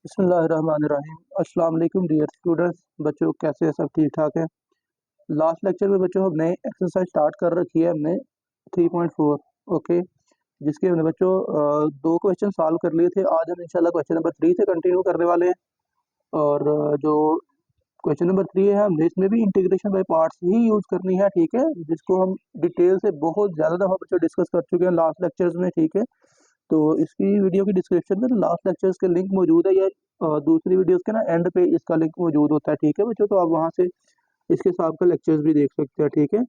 बिस्मिल्लाहिर्रहमानिर्रहीम। अस्सलाम वालेकुम डियर स्टूडेंट्स। बच्चों कैसे हैं? सब ठीक ठाक है। लास्ट लेक्चर में बच्चों हमने एक्सरसाइज स्टार्ट कर रखी है हमने 3.4। ओके, जिसके हमने बच्चों दो क्वेश्चन सॉल्व कर लिए थे। आज हम इंशाल्लाह क्वेश्चन नंबर 3 से कंटिन्यू करने वाले हैं। और जो क्वेश्चन नंबर 3 है हमने इसमें भी integration by parts he use करनी है। ठीक है, जिसको हम डिटेल से बहुत ज़्यादा दफ़ा बच्चों डिस्कस कर चुके हैं लास्ट लेक्चर्स में। ठीक है, तो इसकी वीडियो की डिस्क्रिप्शन में लास्ट लेक्चर्स के लिंक मौजूद है, या दूसरी वीडियोस के ना एंड पे इसका लिंक मौजूद होता है। ठीक है बच्चों, तो आप वहाँ से इसके हिसाब का लेक्चर्स भी देख सकते हैं। ठीक है,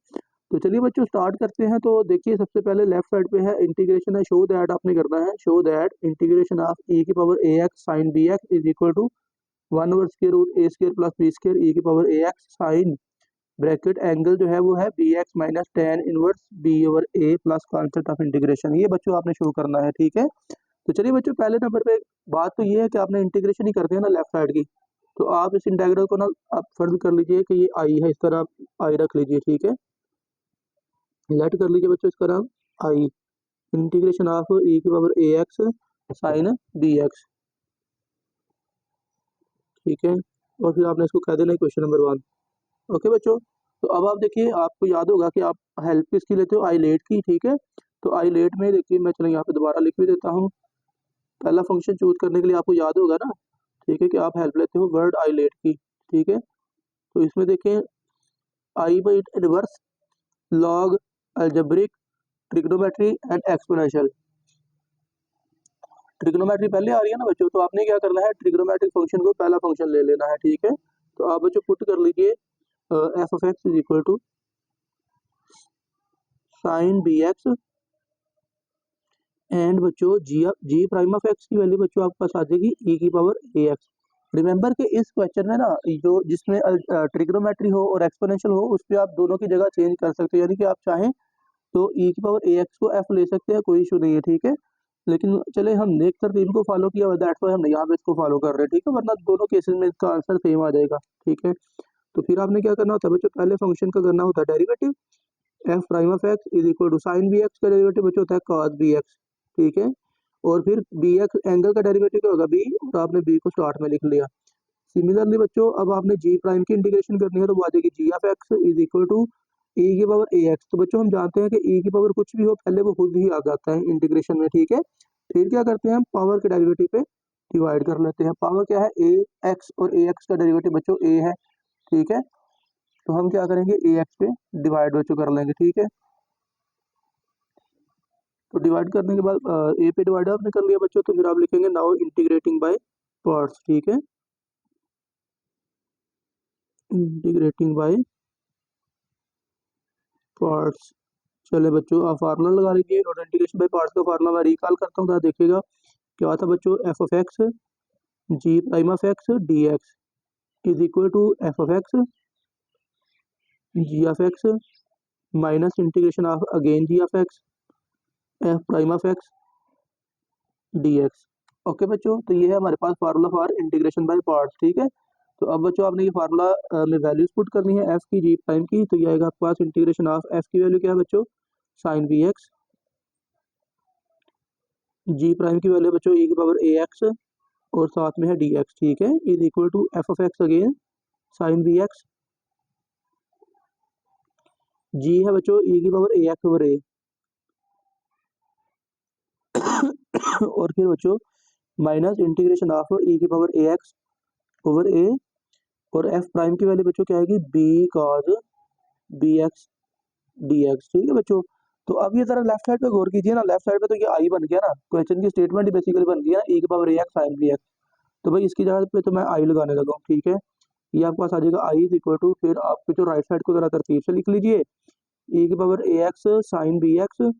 तो चलिए बच्चों स्टार्ट करते हैं। तो देखिए सबसे पहले लेफ्ट साइड पे है इंटीग्रेशन है, शो दैट आपने करना है। Show that integration of e की power ax sine bx is equal to 1 over square root a square plus b square e की power ax sine bracket angle जो है वो है bx minus tan inverse b over a plus concept of integration. ये बच्चों आपने show करना है। ठीक है, तो चलिए बच्चों पहले नंबर पे बात तो ये है कि आपने इंटीग्रेशन ही करते हैं ना लेफ्ट साइड की। तो आप इस इंटीग्रल को ना आप फर्ज कर लीजिए कि ये आई है, इस तरह आप आई रख लीजिए। ठीक है, लेट कर लीजिए बच्चों इसका नाम आई। इंटीग्रेशन ऑफ e की पावर ax साइन bx। ठीक है, और फिर आपने इसको कह देना क्वेश्चन नंबर 1। ओके बच्चों, तो अब आप देखिए, आपको याद होगा कि आप हेल्प किसकी लेते हो, आई लेट की। ठीक है, तो आई लेट में देखिए मैं चलो यहाँ पे दोबारा लिख भी देता हूँ। पहला फंक्शन चूज करने के लिए आपको याद होगा ना, ठीक है, कि आप हेल्प लेते हो वर्ड आई लेट की। ठीक है, तो इसमें देखें I by reverse log algebraic trigonometry and exponential. Trigonometry पहले आ रही है ना बच्चों, तो आपने क्या करना है, ट्रिग्नोमेट्रिक फंक्शन को पहला फंक्शन ले लेना है। ठीक है, तो आप बच्चों पुट कर लीजिए F of x is equal to sine B X and बच्चों जी प्राइम ऑफ एक्स की वैल्यू बच्चों आपके पास आ जाएगी e की पावर ए एक्स। रिमेंबर कि इस क्वेश्चन में ना जो जिसमें ट्रिग्नोमेट्री हो और एक्सपोनेंशियल हो, उस पर आप दोनों की जगह चेंज कर सकते हो। यानी कि आप चाहें तो e की पावर ए एक्स को f ले सकते हैं, कोई इशू नहीं है। ठीक है, लेकिन चले हम नेक तरतीब को फॉलो किया, दैट्स व्हाई हम यहाँ पे इसको फॉलो कर रहे हैं। ठीक है, वरना दोनों केसेस में इसका आंसर सेम आ जाएगा। ठीक है, तो फिर आपने क्या करना होता है बच्चों, पहले फंक्शन का करना होता है derivative. F prime of x is equal to sine B X का डेरिवेटिव बच्चों होता है कॉस बी एक्स। ठीक है, और फिर बी एक्स एंगल का डेरिवेटिव क्या होगा, बी, और आपने बी को स्टार्ट में लिख लिया। सिमिलरली बच्चों अब आपने जी प्राइम की इंटीग्रेशन करनी है, तो वो आ जाएगी G of x is equal to E की पावर ए एक्स। तो बच्चों हम जानते हैं कि ई की पावर कुछ भी हो पहले वो खुद ही आ जाता है इंटीग्रेशन में। ठीक है, फिर क्या करते हैं, हम पावर के डेरिवेटिव पे डिवाइड कर लेते हैं। पावर क्या है, ए एक्स, और ए एक्स का डेरिवेटिव बच्चों ए है। ठीक है, तो हम क्या करेंगे, ए एक्स पे डिवाइड बच्चों कर लेंगे। ठीक है, तो डिवाइड करने के बाद ए पे डिवाइड आपने कर लिया बच्चों, तो फिर आप लिखेंगे नाउ इंटीग्रेटिंग बाय पार्ट्स। ठीक है, इंटीग्रेटिंग बाय पार्ट्स। चले बच्चों आप फार्मूला लगा लीजिए, और इंटीग्रेशन बाय पार्ट्स का फार्मूला मैं रिकॉल करता हूँ, देखिएगा क्या था बच्चों, F of x ji prime of x D x is equal to F of x ji of x minus integration of again G of x F prime of x D x. Okay बच्चों, तो ये है हमारे पास formula for integration by parts. ठीक है, तो अब बच्चों आपने ये फार्मूला में वैल्यूज पुट करनी है एफ की जी प्राइम की। तो ये आएगा आपके पास इंटीग्रेशन ऑफ एफ की वैल्यू क्या है बच्चों, साइन बी एक्स, जी प्राइम की वैल्यू बच्चों ई की पावर ए एक्स, और साथ में है डी एक्स। ठीक है, is equal to F of X again sine B X, G है बच्चों ई की power A X over A, और फिर बच्चों माइनस इंटीग्रेशन ऑफ ई की power A X over A, और एफ प्राइम की वैल्यू बच्चों क्या आएगी, B cos B X D x. ठीक है बच्चों, तो अब ये जरा लेफ्ट साइड पे गौर कीजिए ना, लेफ्ट साइड पे तो ये आई बन गया ना, क्वेश्चन की स्टेटमेंट ही बेसिकली बन गया ई की power A X sine B x. तो भाई इसकी जगह पे तो मैं आई लगाने लगा हूँ। ठीक है, ये आपके पास आ जाएगा आई इज इक्वल टू, फिर आप जो राइट साइड को जरा तरतीब से लिख लीजिए, ई की power A X sine B X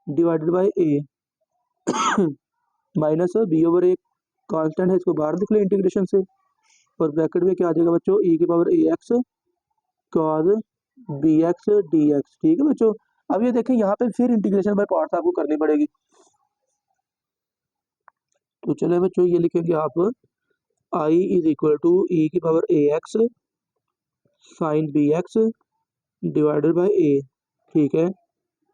divided by A minus B over A, constant है इसको बाहर निकले इंटीग्रेशन से, और ब्रैकेट में क्या आ जाएगा बच्चों, ई की power A X cos B X D x. ठीक है बच्चों, अब ये देखें यहाँ पे फिर इंटीग्रेशन बाय पार्ट्स आपको करनी पड़ेगी। तो चले बच्चों ये लिखेंगे आप I is equal to E की power A X sine B X divided by A. ठीक है,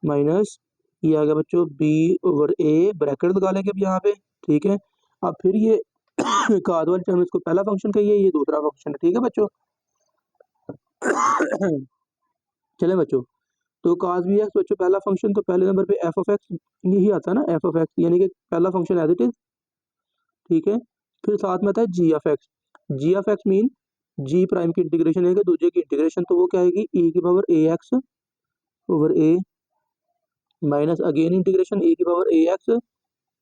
माइनस ये आ गया बच्चों बी ओवर ए, ब्रैकेट लगा लेंगे अब यहाँ पे। ठीक है, अब फिर ये काज वाली टर्म इसको पहला फंक्शन कहिए, ये दूसरा फंक्शन है, ठीक है बच्चों। चले बच्चों, तो काज बी एक्स बच्चों पहला फंक्शन, तो पहले नंबर पे एफ ऑफ एक्स यही आता है ना, एफ ऑफ एक्स यानी कि पहला फंक्शन एज इट इज, ठीक है। फिर साथ में आता है G of x, ji of X mean G prime की इंटीग्रेशन है कि दूसरे की इंटीग्रेशन, तो वो क्या आएगी ई की power A X over A minus again integration ई की power A X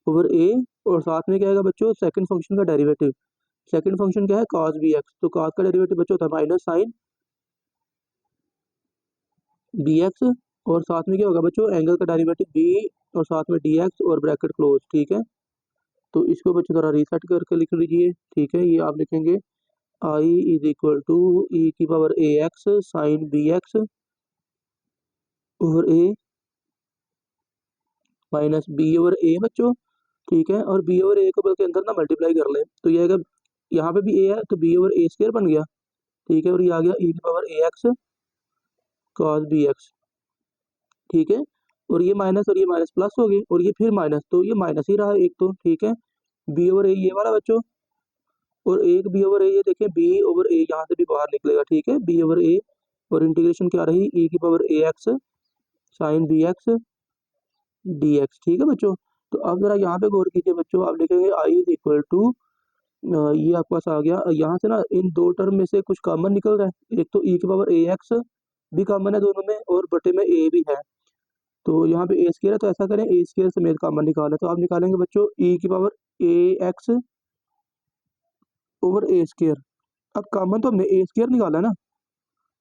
over A, और साथ में क्या आएगा बच्चों सेकंड फंक्शन का डेरिवेटिव, सेकंड फंक्शन क्या है कॉस बी एक्स, तो कॉस का डेरिवेटिव बच्चों होता है माइनस साइन बी एक्स, और साथ में क्या होगा बच्चों एंगल का डेरिवेटिव बी और साथ में डी एक्स और ब्रैकेट क्लोज, ठीक है। तो इसको बच्चों थोड़ा रीसेट करके लिख लीजिए, ठीक है। ये आप लिखेंगे I is equal to E की power A X sine B X over A minus B over A बच्चों, ठीक है। और बी ओवर ए को बल्कि अंदर ना मल्टीप्लाई कर लें, तो ये आएगा यहाँ पे भी ए है तो बी ओवर ए स्क्वायर बन गया, ठीक है। और ये आ गया ई की power A x cos B X, ठीक है। और ये माइनस प्लस हो गए, और ये फिर माइनस, तो ये माइनस ही रहा एक तो, ठीक है। बी ओवर ए ये वाला बच्चों, और एक बी ओवर ए ये देखें बी ओवर ए यहाँ से भी बाहर निकलेगा, ठीक है, बी ओवर ए, और इंटीग्रेशन क्या रही ई की power A X sine B X D x, ठीक है बच्चों। तो अब जरा यहाँ पे गौर कीजिए बच्चों, आप लिखेंगे आई इज इक्वल टू, ये आपके पास आ गया, यहाँ से ना इन दो टर्म में से कुछ कॉमन निकल रहा है, एक तो ई की पावर ए एक्स भी कॉमन है दोनों में, और बटे में ए भी है, तो यहाँ पे ए स्क्वायर है, तो ऐसा करें ए स्क्वायर से मेरे कॉमन निकालें, तो आप निकालेंगे बच्चों ई की power A X over A square. अब कॉमन तो हमने ए स्क्वायर निकाला ना,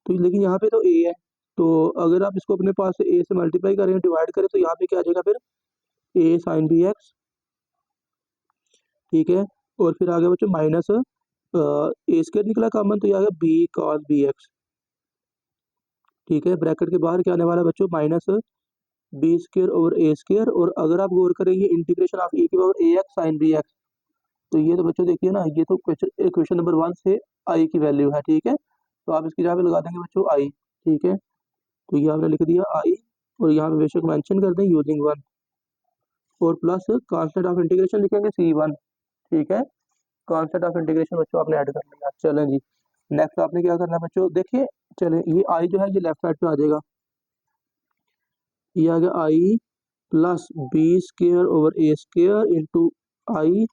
तो लेकिन यहाँ पे तो ए है, तो अगर आप इसको अपने पास से ए से मल्टीप्लाई करें डिवाइड करें, तो यहाँ पे क्या आ जाएगा फिर ए साइन बी एक्स, ठीक है। और फिर आ गया बच्चों माइनस ए स्क्वायर निकला कॉमन, तो ये आ गया बी कॉस बी एक्स, ठीक है। ब्रैकेट के बाहर क्या आने वाला है बच्चों माइनस बी स्क्वायर ओवर ए स्क्वायर, और अगर आप गौर करेंगे इंटीग्रेशन ऑफ ई की power A X sine B x, तो ये तो बच्चों देखिए ना, ये तो क्वेश्चन नंबर 1 से आई की वैल्यू है, ठीक है। तो आप इसकी जगह पे लगा देंगे बच्चों आई, ठीक है। तो ये आपने लिख दिया आई, और यहाँ पे बेशक मेंशन कर दें यूजिंग 1, और प्लस कांस्टेंट ऑफ इंटीग्रेशन लिखेंगे C1, ठीक है। कांस्टेंट ऑफ इंटीग्रेशन बच्चों आपने ऐड कर लिया। चलें जी, नेक्स्ट आपने क्या करना है बच्चों, देखिए चलें, ये आई जो है ये लेफ्ट साइड पे आ जाएगा, ये आ गया आई प्लस बी स्क्वायर ओवर ए स्क्वायर इंटू आई,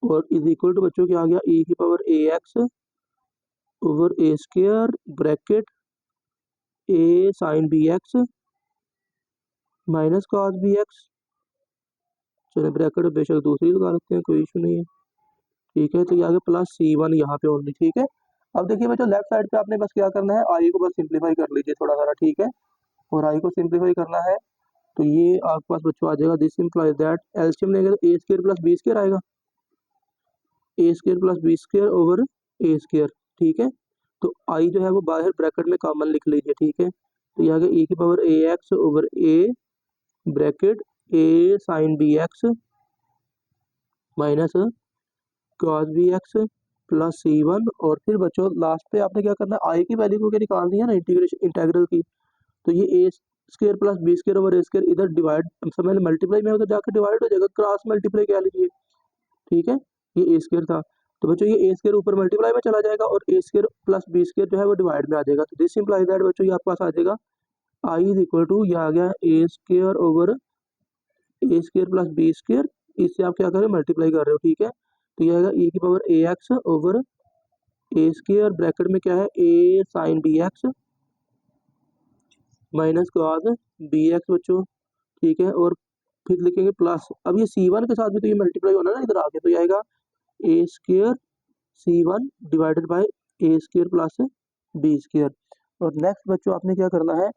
और इज इक्वल टू बच्चों क्या आ गया ई की power A X over A square bracket A sine B X minus cos B X, चलिए ब्रैकेट बेशक दूसरी लगा सकते हैं, कोई इशू नहीं है, ठीक है। तो ये आ गया प्लस C1 यहाँ पे ओनली, ठीक है। अब देखिए बच्चों लेफ्ट साइड पे आपने बस क्या करना है, आई को बस सिंप्लीफाई कर लीजिए थोड़ा सा, ठीक है। और आई को सिंप्लीफाई करना है, तो ये आपके पास बच्चों आ जाएगा, दिस इम्प्लाइज दैट एलसीएम लेंगे तो A square plus B square आएगा, A square plus B square over A square, ठीक है। तो आई जो है वो बाहर ब्रैकेट में कॉमन लिख लीजिए, ठीक है। तो ये आ गया ई की power A X over A bracket A sine B X minus cos B X plus C1, और फिर बच्चों लास्ट पे आपने क्या करना है, आई की वैल्यू को क्या निकालनी है ना इंटीग्रेशन इंटेग्रल की, तो ये A square plus B square over A square इधर डिवाइड समझ मल्टीप्लाई में उधर जाकर डिवाइड हो जाएगा, क्रॉस मल्टीप्लाई क्या लीजिए, ठीक है। ये ए स्क्वायर था, तो बच्चों ये ए स्क्वायर ऊपर मल्टीप्लाई में चला जाएगा, और ए स्क्वायर प्लस बी स्क्वायर जो है वो डिवाइड में आ जाएगा, तो दिस इंप्लाइज दैट बच्चों ये आपके पास आ जाएगा आई इज इक्वल टू, ये आ गया ए स्क्वायर ओवर ए स्क्वायर प्लस बी स्क्वायर, इससे आप क्या कर रहे हो मल्टीप्लाई कर रहे हो, ठीक है। तो ये आएगा ई की power A X over A square bracket में क्या है A sine B X minus cos B X बच्चों, ठीक है। और फिर लिखेंगे प्लस, अब ये C1 के साथ भी तो ये मल्टीप्लाई होना है ना इधर आके, तो ये आएगा A square C1 divided by A square plus B square. और नेक्स्ट बच्चों आपने क्या करना है,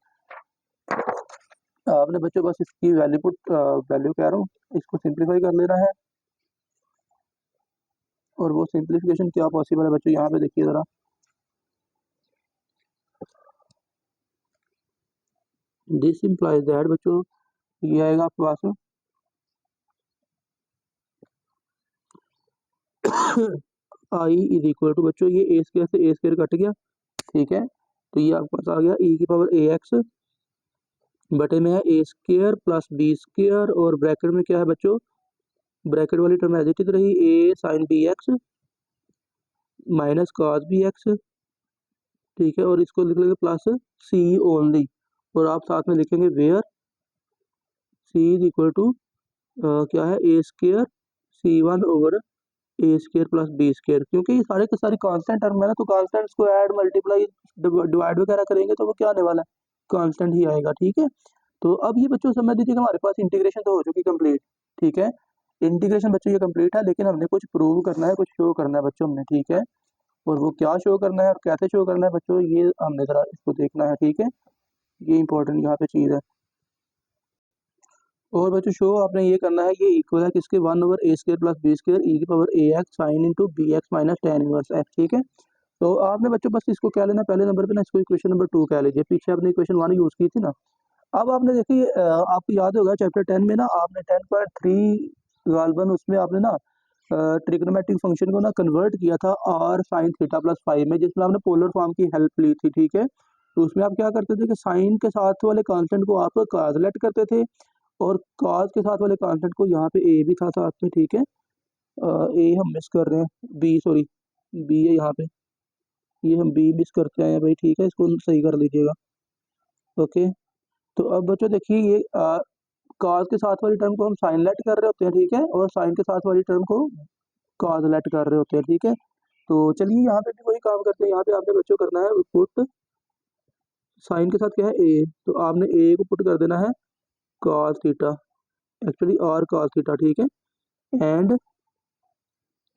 आपने बच्चों बस इसकी वैल्यू कह रहा हूँ, इसको सिंप्लीफाई कर लेना है, और वो सिंप्लीफिकेशन क्या पॉसिबल है बच्चों, यहाँ पे देखिए ज़रा, दिस इम्प्लाइज दैट बच्चों ये आएगा आपके पास आई इज इक्वल टू बच्चों ये ए स्क्वायर से ए स्क्वायर कट गया, ठीक है। तो ये आपके पास आ गया ई की पावर ए एक्स बटे में है a square plus B square, और ब्रैकेट में क्या है बच्चों ब्रैकेट वाली टर्म एज इट इज रही, A sine B X minus cos B X, ठीक है, और इसको लिख लेंगे प्लस सी ओनली, और आप साथ में लिखेंगे where C is equal to क्या है, A square C one over A square plus B square, क्योंकि ये सारे के सारे कांस्टेंट टर्म है ना, तो कांस्टेंट्स को ऐड मल्टीप्लाई डिवाइड वगैरह करेंगे तो वो क्या आने वाला है, कांस्टेंट ही आएगा, ठीक है। तो अब ये बच्चों समझ लीजिएगा हमारे पास इंटीग्रेशन तो हो चुकी कंप्लीट, ठीक है, इंटीग्रेशन बच्चों ये कंप्लीट है, लेकिन हमने कुछ प्रूव करना है, कुछ शो करना है बच्चों हमने, ठीक है, और वो क्या शो करना है और कैसे शो करना है बच्चों, ये हमने जरा इसको देखना है, ठीक है, ये इंपॉर्टेंट यहाँ पे चीज़ है। और बच्चों शो आपने ये करना है, ये इक्वल है किसके, 1/a² प्लस b² e की power ax sine into B X minus tan inverse x, ठीक है। तो आपने बच्चों बस इसको क्या लेना, पहले नंबर पे ना इसको इक्वेशन नंबर 2 कह लीजिए, पीछे आपने इक्वेशन 1 यूज़ की थी ना। अब आपने देखिए आपको याद होगा चैप्टर 10 में ना आपने 10.3 गालबन उसमें आपने ना ट्रिग्नोमेट्रिक फंक्शन को ना कन्वर्ट किया था r sine theta plus five में, जिसमें आपने पोलर फॉर्म की हेल्प ली थी, ठीक है। तो उसमें आप क्या करते थे कि साइन के साथ वाले कांस्टेंट को आप cos लेट करते थे, और cos के साथ वाले कांस्टेंट को, यहाँ पे a भी था साथ में, ठीक है, a हम मिस कर रहे हैं, b सॉरी b है यहाँ पे, ये हम b मिस करते हैं भाई, ठीक है, इसको सही कर लीजिएगा, ओके। तो अब बच्चों देखिए ये cos के साथ वाली टर्म को हम साइन लेट कर रहे होते हैं, ठीक है, और साइन के साथ वाली टर्म को cos लेट कर रहे होते हैं, ठीक है। तो चलिए यहाँ पे भी वही काम करते हैं, यहाँ पे आपने बच्चों करना है पुट साइन के साथ क्या है a, तो आपने a को पुट कर देना है cos theta, actually r cos theta, ठीक है, एंड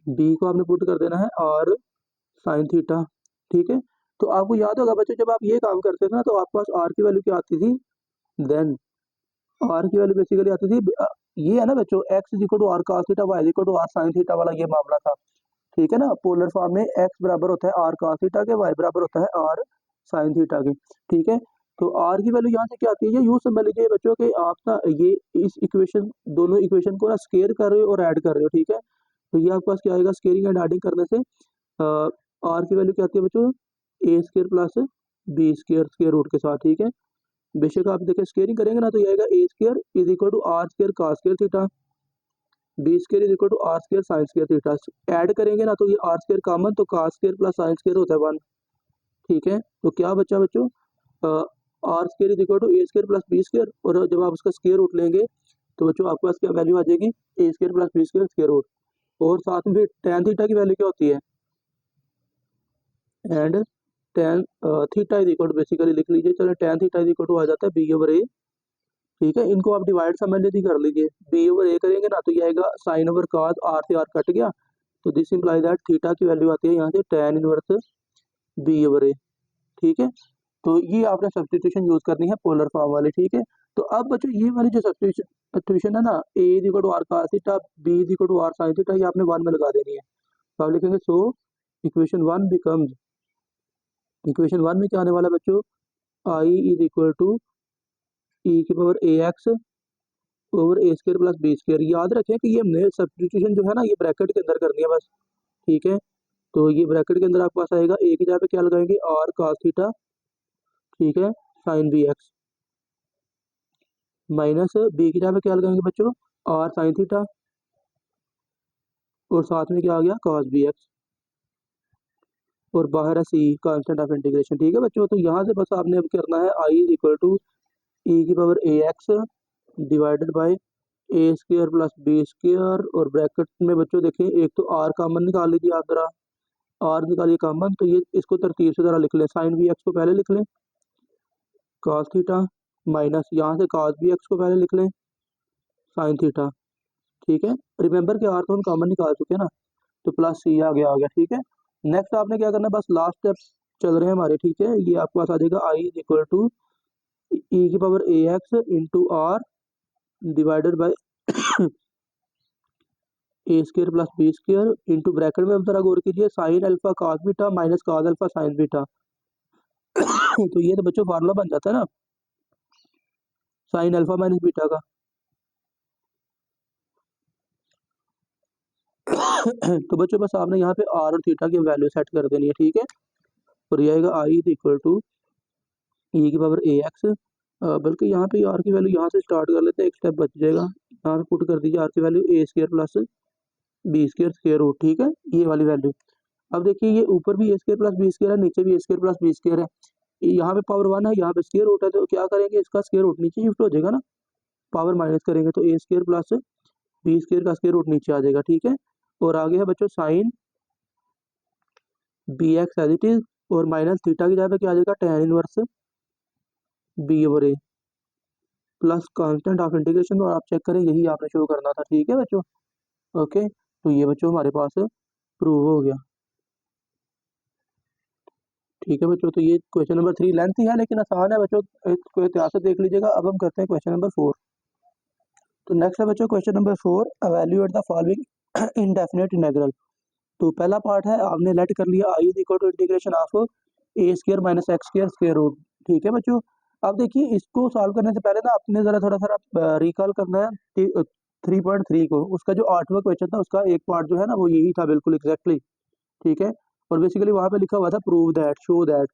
b को आपने पुट कर देना है r साइन थीटा, ठीक है। तो आपको याद होगा बच्चों जब आप ये काम करते थे ना, तो आपके पास r की वैल्यू क्या आती थी, देन r की वैल्यू बेसिकली आती थी ये है ना बच्चों, x is equal to r cos theta, y is equal to r sine theta वाला ये मामला था, ठीक है ना। पोलर फॉर्म में x बराबर होता है r cos थीटा के, y बराबर होता है r साइन थीटा के, ठीक है। तो r की वैल्यू यहाँ से क्या आती है, यूँ समझ लीजिए बच्चों कि आप ना ये इस इक्वेशन, दोनों इक्वेशन को ना स्केयर कर रहे हो और ऐड कर रहे हो, ठीक है। तो ये आपके पास क्या आएगा, स्केयरिंग एंड एडिंग करने से r की वैल्यू क्या आती है बच्चों, a square plus b square square root के साथ, ठीक है। बेशक आप देखें स्केयरिंग करेंगे ना, तो ये आएगा a square is equal to r square cos square theta, b square is equal to r square sine square theta, add करेंगे ना तो ये r स्केयर कॉमन, तो cos square plus sine square होता है 1, ठीक है। तो क्या बचा बच्चों, R square is equal to A square plus B square, और जब आप उसका स्केयर रूट लेंगे तो बच्चों आपके पास क्या वैल्यू आ जाएगी, A square plus B square square root, और साथ में फिर tan थीटा की वैल्यू क्या होती है, and tan theta is equal to, basically लिख लीजिए, चलो tan theta is equal to आ जाता है बी ओवर ए, ठीक है। इनको आप डिवाइड समझ कर लीजिए, बी ओवर ए करेंगे ना तो ये आएगा साइन ओवर कॉस, आर से आर कट गया, तो दिस इंप्लाई दैट थीटा की वैल्यू आती है यहाँ से tan inverse B over a, ठीक है। तो ये आपने सब्स्टिट्यूशन यूज करनी है पोलर फॉर्म वाली, ठीक है। तो अब बच्चों ये वाली जो सब्स्टिट्यूशन है ना, a is equal to r cos theta, b is equal to r sin theta, ये आपने 1 में लगा देनी है, तो आप लिखेंगे सो इक्वेशन 1 बिकम्स, इक्वेशन 1 में क्या आने वाला है बच्चों, आई इज इक्वल टू ई की power A X over A square plus B square. याद रखें कि ये हमने सब्स्टिट्यूशन जो है ना ये ब्रैकेट के अंदर करनी है बस, ठीक है। तो ये ब्रैकेट के अंदर आपके पास आएगा, ए की जगह पे क्या लगाएंगे, आर cos थीटा, ठीक है, sine B X, minus B की जगह पे क्या लगाएंगे बच्चों, आर साइन थीटा, और साथ में क्या आ गया cos बी एक्स, और बाहर है सी कांस्टेंट ऑफ इंटीग्रेशन, ठीक है बच्चों। तो यहाँ से बस आपने अब करना है I is equal to E की power A X divided by A square plus B square, और ब्रैकेट में बच्चों देखें एक तो आर कॉमन निकाल लीजिए आप जरा, आर निकालिए कॉमन, तो ये इसको तरतीब से जरा लिख लें, साइन बी एक्स को पहले लिख लें, cos थीटा, माइनस यहाँ से cos बी एक्स को पहले लिख लें, साइन थीटा, ठीक है। रिमेंबर के आर तो हम कॉमन निकाल चुके हैं ना, तो प्लस सी आ गया, ठीक है। नेक्स्ट आपने क्या करना है, बस लास्ट स्टेप चल रहे हैं हमारे, ठीक है। ये आपके पास आ जाएगा I is equal to E की power A X into R divided by A square plus B square into bracket में अब जरा गौर कीजिए, sine alpha cos beta minus cos alpha sine beta तो ये तो बच्चों फार्मूला बन जाता है ना साइन अल्फा माइनस बीटा का तो बच्चों बस आपने यहाँ पे आर और थीटा की वैल्यू सेट कर देनी है, ठीक है। और ये आएगा I is equal to E की पावर ए एक्स बल्कि यहाँ पे आर की वैल्यू यहाँ से स्टार्ट कर लेते हैं, एक स्टेप बच जाएगा। यहाँ पे पुट कर दीजिए आर की value a square plus B square square root, ठीक है, ये वाली वैल्यू। अब देखिए ये ऊपर भी ए स्क्र प्लस बी स्क्र है, नीचे भी ए स्क्र प्लस बी स्क्र है, यहाँ पे पावर 1 है, यहाँ पे स्क्र रूट है, तो क्या करेंगे, इसका स्क्र रूट नीचे शिफ्ट हो जाएगा ना, पावर माइनस करेंगे तो A square plus B square का स्क्र रूट नीचे आ जाएगा, ठीक है। और आगे है बच्चों sine B X as it is, और माइनस थीटा की जगह पे क्या आ जाएगा, tan inverse B over A plus constant of integration. तो आप चेक करें यही आपने शो करना था, ठीक है बच्चों। ओके, तो ये बच्चों हमारे पास प्रूव हो गया, ठीक है बच्चों। तो ये क्वेश्चन नंबर 3 लेंथी है लेकिन आसान है बच्चों, इसको इतिहास से देख लीजिएगा। अब हम करते हैं क्वेश्चन नंबर 4। तो नेक्स्ट है बच्चों question number 4, evaluate the following indefinite integral. तो पहला पार्ट है, आपने लेट कर लिया I is equal to integration of a square minus x square square root, ठीक है बच्चों। अब देखिए इसको सॉल्व करने से पहले ना आपने जरा थोड़ा सा रिकॉल करना है 3.3 को, उसका जो 8वां क्वेश्चन था उसका एक पार्ट जो है ना वो यही था बिल्कुल एग्जैक्टली, ठीक है। और बेसिकली वहां पे लिखा हुआ था prove that, show that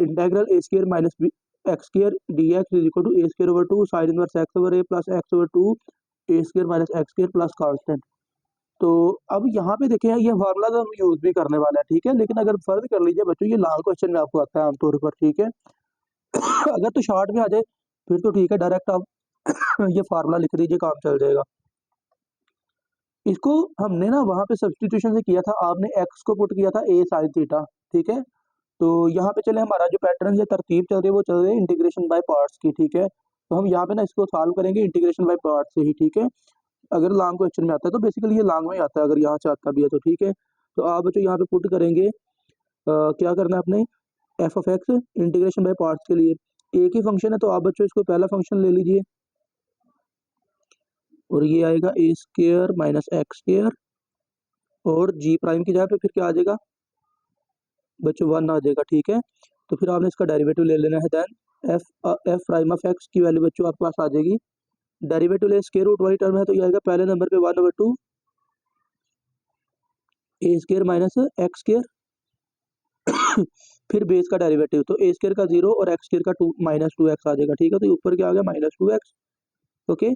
integral A square minus x square D x is equal to A square over 2 sine inverse x over A plus X over 2 A square minus x square plus constant. तो अब यहाँ पे देखें ये formula तो हम use भी करने वाले हैं, ठीक है, लेकिन अगर फर्ज कर लीजिए बच्चों ये लॉन्ग क्वेश्चन में आपको आता है आमतौर पर, ठीक है। अगर तो शॉर्ट में आ जाए फिर तो ठीक है, डायरेक्ट आप ये फार्मूला लिख दीजिए, काम चल जाएगा। इसको हमने ना वहां पे सब्सटीट्यूशन से किया था, आपने एक्स को पुट किया था ए साइन थीटा, ठीक है। तो यहाँ पे चले हमारा जो पैटर्न या तरतीब चल रही है वो चल रही है इंटीग्रेशन बाय पार्ट्स की, ठीक है। तो हम यहाँ पे ना इसको सॉल्व करेंगे इंटीग्रेशन बाय पार्ट्स से ही, ठीक है। अगर लॉन्ग क्वेश्चन में आता है तो बेसिकली ये लॉन्ग में ही आता है, अगर यहाँ से आता भी है तो, ठीक है। तो आप बच्चों यहाँ पे पुट करेंगे क्या करना है अपने F of x integration by parts के लिए, एक ही फंक्शन है तो आप बच्चों इसको पहला फंक्शन ले लीजिए, और ये आएगा ए स्क्र माइनस एक्स स्क्र, और जी प्राइम की जगह पे फिर क्या आ जाएगा बच्चों 1 आ जाएगा, ठीक है। तो फिर आपने इसका डेरिवेटिव ले लेना है, then F prime of X की वैल्यू बच्चों आपके पास आ जाएगी, डेरिवेटिव ले स्क्वायर रूट वाली टर्म है तो ये आएगा पहले नंबर पे 1/2 ए स्क्वायर माइनस एक्स स्क्वायर फिर बेस का डेरिवेटिव, तो ए स्क्वायर का 0 और एक्स स्क्वायर का 2 -2x आ जाएगा, ठीक है। तो ये ऊपर क्या आ गया -2x, ओके।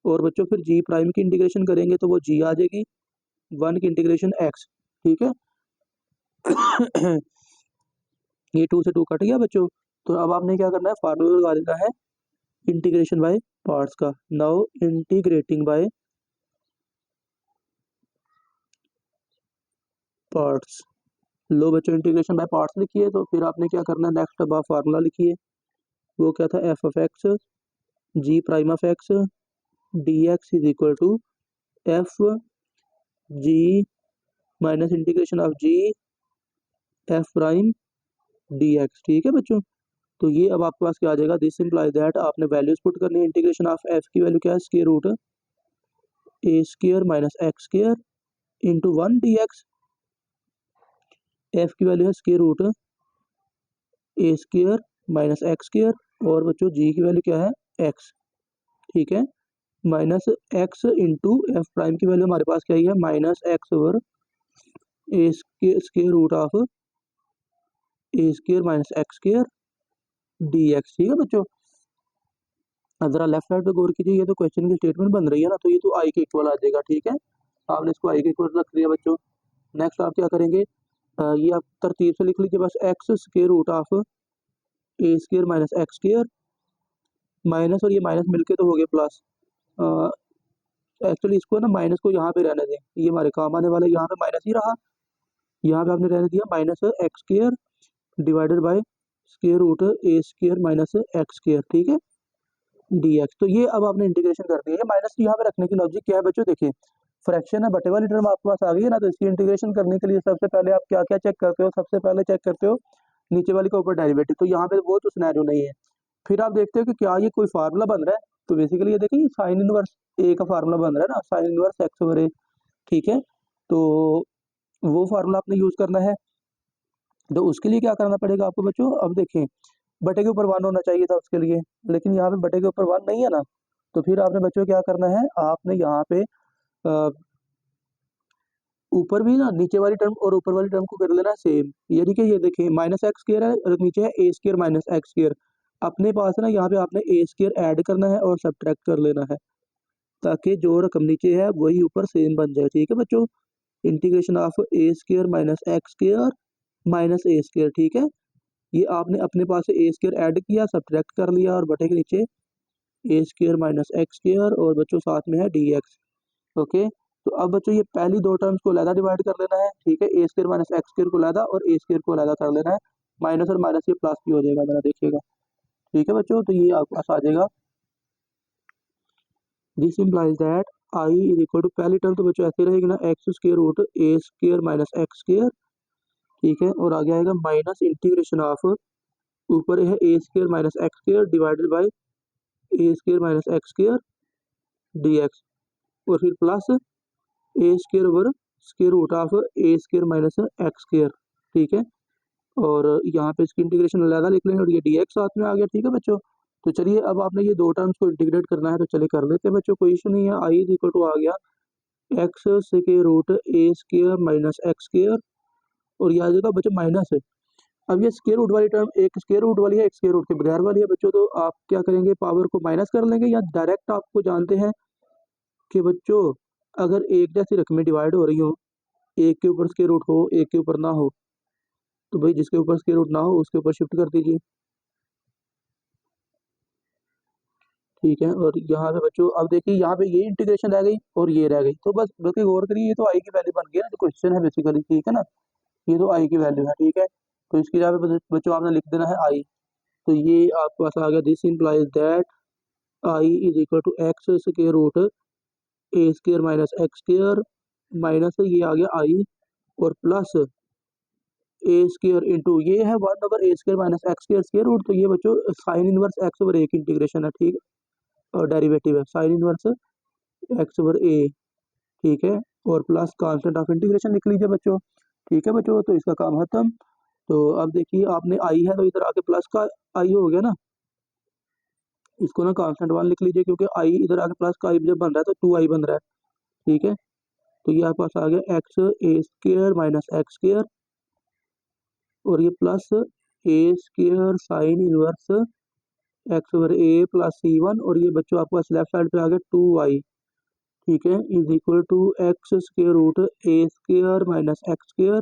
और बच्चों फिर जी प्राइम की इंटीग्रेशन करेंगे तो वो जी आ जाएगी 1 की इंटीग्रेशन एक्स, ठीक है। ये 2 से 2 कट गया बच्चों। तो अब आपने क्या करना है, फार्मूला लगा देना है इंटीग्रेशन बाय पार्ट्स का। नाउ इंटीग्रेटिंग बाय पार्ट्स, लो बच्चों इंटीग्रेशन बाय पार्ट्स लिखिए। तो फिर आपने क्या करना है, नेक्स्ट अब आप फार्मूला लिखिए, वो क्या था, F of x ji prime of x D x is equal to F G minus integration of G F prime D x, ठीक है बच्चों। तो ये अब आपके पास क्या आ जाएगा, दिस इम्प्लाइज दैट आपने वैल्यूज पुट करनी है, इंटीग्रेशन ऑफ एफ की वैल्यू क्या है, स्क्वायर रूट ए square minus x square into 1 d x, f की वैल्यू है स्क्वायर रूट ए स्क्वायर माइनस एक्स स्क्वायर, और बच्चों जी की वैल्यू क्या है एक्स, ठीक है, minus X into F prime की वैल्यू हमारे पास क्या है, minus X over A square root of A square minus x square D x, ठीक है बच्चों। अब जरा लेफ्ट साइड पे गौर कीजिए, ये तो क्वेश्चन की स्टेटमेंट बन रही है ना, तो ये तो आई के इक्वल आ जाएगा, ठीक है। आपने इसको आई के इक्वल रख लिया बच्चों। नेक्स्ट आप क्या करेंगे, ये आप तरतीब से लिख लीजिए बस, X square root of A square minus x square, minus और ये माइनस मिलके तो हो गया प्लस, एक्चुअली इसको ना माइनस को यहाँ पे रहने दें, ये हमारे काम आने वाला है, यहाँ पे माइनस ही रहा, यहाँ पे आपने रहने दिया minus x square divided by square root A square minus x square, ठीक है, डी एक्स। तो ये अब आपने इंटीग्रेशन कर दिया है, माइनस यहाँ पे रखने की लॉजिक क्या है बच्चों, देखिए फ्रैक्शन है, बटे वाली टर्म आपके पास आ गई है ना, तो इसकी इंटीग्रेशन करने के लिए सबसे पहले आप क्या क्या चेक करते हो, सबसे पहले चेक करते हो नीचे वाली का ऊपर डेरिवेटिव, तो यहाँ पे वो तो सिनेरियो नहीं है। फिर आप देखते हो कि क्या ये कोई फार्मूला बन रहा है, तो बेसिकली ये देखिए साइन इनवर्स ए का फार्मूला बन रहा है ना, sign inverse x over a, ठीक है। तो वो फार्मूला आपने यूज करना है, तो उसके लिए क्या करना पड़ेगा आपको बच्चों, अब देखें बटे के ऊपर 1 होना चाहिए था उसके लिए, लेकिन यहाँ पे बटे के ऊपर 1 नहीं है ना, तो फिर आपने बच्चों क्या करना है, आपने यहाँ पे ऊपर भी ना नीचे वाली टर्म और ऊपर वाली टर्म को कर लेना सेम, यानी कि ये देखिए माइनस एक्स स्क्वायर है और नीचे है a square minus x square, अपने पास है ना, यहाँ पे आपने ए स्क्वायर ऐड करना है और सब्ट्रैक्ट कर लेना है, ताकि जो रकम नीचे है वही ऊपर सेम बन जाए। ठीक है बच्चों, integration of A square minus x square minus A square. ठीक है, ये आपने अपने पास से ए स्क्वायर ऐड किया, सब्ट्रैक्ट कर लिया, और बटे के नीचे ए स्क्वायर माइनस एक्स स्क्वायर, और बच्चों साथ में है डी एक्स। ओके, तो अब बच्चों ये पहली दो टर्म्स को अलग डिवाइड कर लेना है। ठीक है, a square minus x square को अलग और ए स्क्वायर को अलग कर लेना है। माइनस और माइनस ये प्लस भी हो जाएगा मेरा, देखिएगा। ठीक है बच्चों, तो ये आपके पास आ जाएगा, this implies that I is equal to, पहली टर्म तो बच्चों ऐसे रहेगी ना, एक्स स्क्वायर रूट ए स्क्वायर माइनस एक्स स्क्वायर। ठीक है, और आगे आएगा माइनस इंटीग्रेशन ऑफ, ऊपर है a square minus x square divided by a square minus x square D x, और फिर plus A square over square root of A square minus x square. ठीक है, और यहाँ पे इसकी इंटीग्रेशन अलग लिख लेंगे, और ये डी एक्स साथ में आ गया। ठीक है बच्चों, तो चलिए अब आपने ये दो टर्म्स को इंटीग्रेट करना है, तो चलिए कर लेते हैं बच्चों, कोई इशू नहीं है। आई इज इक्वल टू आ गया एक्स स्क्वायर रूट ए स्क्वायर माइनस एक्स स्क्वायर, और ये आ जाएगा बच्चों माइनस है। अब ये स्क्वायर रूट वाली टर्म एक स्क्वायर रूट वाली है, एक स्क्वायर रूट के बगैर वाली है बच्चों, तो आप क्या करेंगे, पावर को माइनस कर लेंगे, या डायरेक्ट आपको जानते हैं कि बच्चों अगर एक जैसी रकमें डिवाइड हो रही हो, एक के ऊपर स्क्वायर रूट हो एक के ऊपर ना हो, तो भाई जिसके ऊपर स्क्वायर रूट ना हो उसके ऊपर शिफ्ट कर दीजिए। ठीक है, और यहाँ पे बच्चों अब देखिए, यहाँ पे ये इंटीग्रेशन रह गई और ये रह गई, तो बस बल्कि गौर करिए, ये तो आई की वैल्यू बन गई ना, जो क्वेश्चन है बेसिकली। ठीक है ना, ये तो आई की वैल्यू है। ठीक है, तो इसकी जगह पे बच्चों आपने लिख देना है आई। तो ये आपके पास आ गया, this implies that I is equal to x square root A square minus x square, minus ये आ गया आई, और प्लस ए स्क्वायर इंटू ये है 1 ओवर ए square minus x square square root, तो ये बच्चों sine inverse x over a की इंटीग्रेशन है। ठीक है, और डेरिवेटिव है sine inverse x over a. ठीक है, और प्लस कांस्टेंट ऑफ इंटीग्रेशन लिख लीजिए बच्चों। ठीक है बच्चों, तो इसका काम खत्म। तो अब देखिए, आपने आई है तो इधर आके प्लस का आई हो गया ना, इसको ना कांस्टेंट वन लिख लीजिए, क्योंकि आई इधर आके प्लस का आई जब बन रहा है तो 2 आई बन रहा है। ठीक है, तो ये आपके पास आ गया x a square minus x square, और ये प्लस ए square sine inverse x over ए प्लस सी वन, और ये बच्चों आपके पास लेफ्ट साइड पे आ गया 2 आई। ठीक है, is equal to x square root A square minus x square